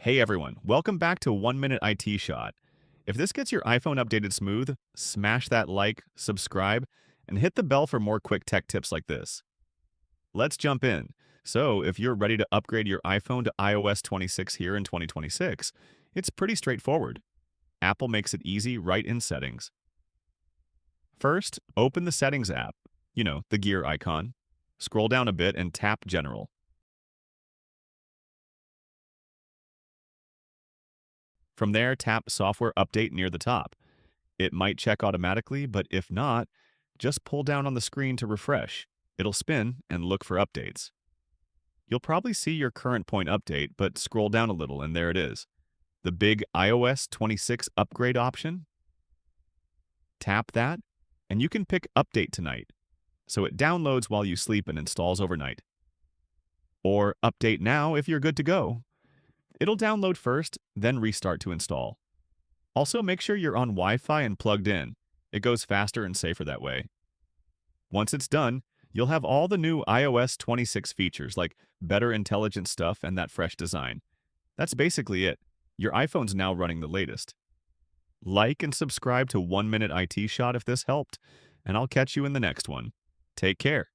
Hey everyone, welcome back to 1 Minute IT Shot. If this gets your iPhone updated smooth, smash that like, subscribe, and hit the bell for more quick tech tips like this. Let's jump in. So, if you're ready to upgrade your iPhone to iOS 26 here in 2026, it's pretty straightforward. Apple makes it easy right in Settings. First, open the Settings app, the gear icon. Scroll down a bit and tap General. From there, tap Software Update near the top. It might check automatically, but if not, just pull down on the screen to refresh. It'll spin and look for updates. You'll probably see your current point update, but scroll down a little and there it is. The big iOS 26 upgrade option. Tap that, and you can pick Update Tonight, so it downloads while you sleep and installs overnight. Or Update Now if you're good to go. It'll download first, then restart to install. Also, make sure you're on Wi-Fi and plugged in. It goes faster and safer that way. Once it's done, you'll have all the new iOS 26 features like better intelligent stuff and that fresh design. That's basically it. Your iPhone's now running the latest. Like and subscribe to 1 Minute IT Shot if this helped, and I'll catch you in the next one. Take care.